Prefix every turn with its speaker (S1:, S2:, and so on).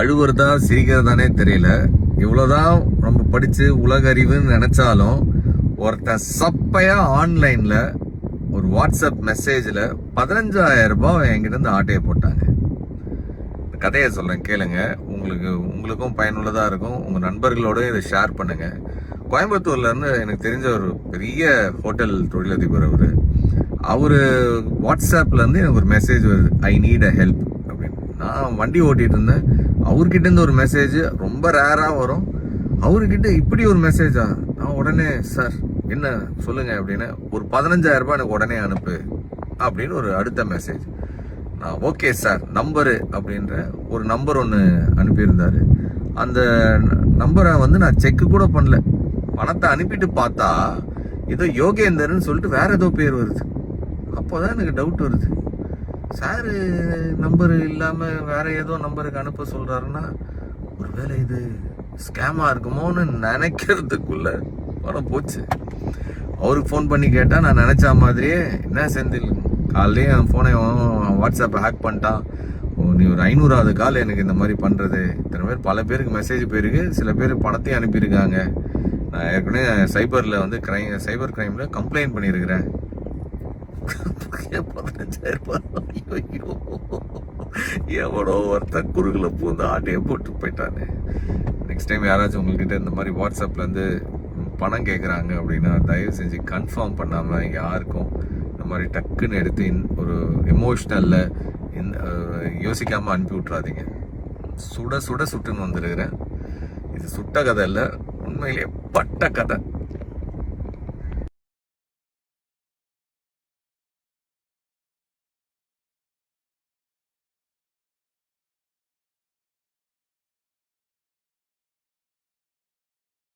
S1: அழுவுறதா சிரிக்கிறதானே தெரியல. இவ்வளவுதான் நம்ம படிச்சு உலக அறிவுன்னு நினைச்சாலும் ஒருத்தன் சப்பையா ஆன்லைன்ல ஒரு வாட்ஸ்அப் மெசேஜ்ல 15,000 ரூபாய் என்கிட்ட இருந்து ஆட்டையை போட்டாங்க. கதையை சொல்றேன் கேளுங்க. உங்களுக்கும் பயனுள்ளதா இருக்கும். உங்க நண்பர்களோட இதை ஷேர் பண்ணுங்க. கோயம்புத்தூர்ல இருந்து எனக்கு தெரிஞ்ச ஒரு பெரிய ஹோட்டல் தொழிலதிபர் அவரு வாட்ஸ்அப்ல இருந்து எனக்கு ஒரு மெசேஜ் வருது, ஐ நீட் அ ஹெல்ப் அப்படின்னு. நான் வண்டி ஓட்டிட்டு இருந்தேன். அவர்கிட்ட இருந்து ஒரு மெசேஜ் ரொம்ப ரேரா வரும். அவர்கிட்ட இப்படி ஒரு மெசேஜா? நான் உடனே சார் என்ன சொல்லுங்க அப்படின்னு, ஒரு 15,000 ரூபாய் எனக்கு உடனே அனுப்பு அப்படின்னு ஒரு அடுத்த மெசேஜ். நான் ஓகே சார் நம்பரு அப்படின்ற ஒரு நம்பர் ஒன்று அனுப்பியிருந்தாரு. அந்த நம்பரை நான் செக் கூட பண்ணல. பணத்தை அனுப்பிட்டு பார்த்தா ஏதோ யோகேந்தர்னு சொல்லிட்டு வேற ஏதோ பேர் வருது. அப்போதான் எனக்கு டவுட் வருது, சாரு நம்பர் இல்லாம வேற ஏதோ நம்பருக்கு அனுப்ப சொல்றாருன்னா ஒருவேளை இது ஸ்கேமா இருக்குமோன்னு நினைக்கிறதுக்குள்ள பணம் போச்சு. அவருக்கு ஃபோன் பண்ணி கேட்டா நான் நினைச்ச மாதிரியே, என்ன செந்தில் காலையிலேயே என் ஃபோனை வாட்ஸ்அப்பை ஹேக் பண்ணிட்டான், நீ ஒரு 500வது கால் எனக்கு இந்த மாதிரி பண்றது. இத்தனை பேர் பல பேருக்கு மெசேஜ் போயிருக்கு, சில பேர் பணத்தையும் அனுப்பியிருக்காங்க. நான் ஏற்கனவே சைபர் கிரைம்ல கம்ப்ளைண்ட் பண்ணியிருக்கிறேன். 15,000 ரூபாய் எவனோ ஒருத்தன் குறுகுல பூந்து ஆட்டையை போட்டு போயிட்டானே. நெக்ஸ்ட் டைம் யாராச்சும் உங்ககிட்ட இந்த மாதிரி வாட்ஸ்அப்ல இருந்து பணம் கேட்குறாங்க அப்படின்னா தயவு செஞ்சு கன்ஃபார்ம் பண்ணாம யாருக்கும் இந்த மாதிரி டக்குன்னு எடுத்து ஒரு எமோஷ்னல்ல யோசிக்காம அனுப்பி விட்றாதீங்க. சுட சுட சுட்டுன்னு வந்துருக்கிறேன். இது சுட்ட கதை இல்லை, உண்மையிலேயே பட்ட கதை.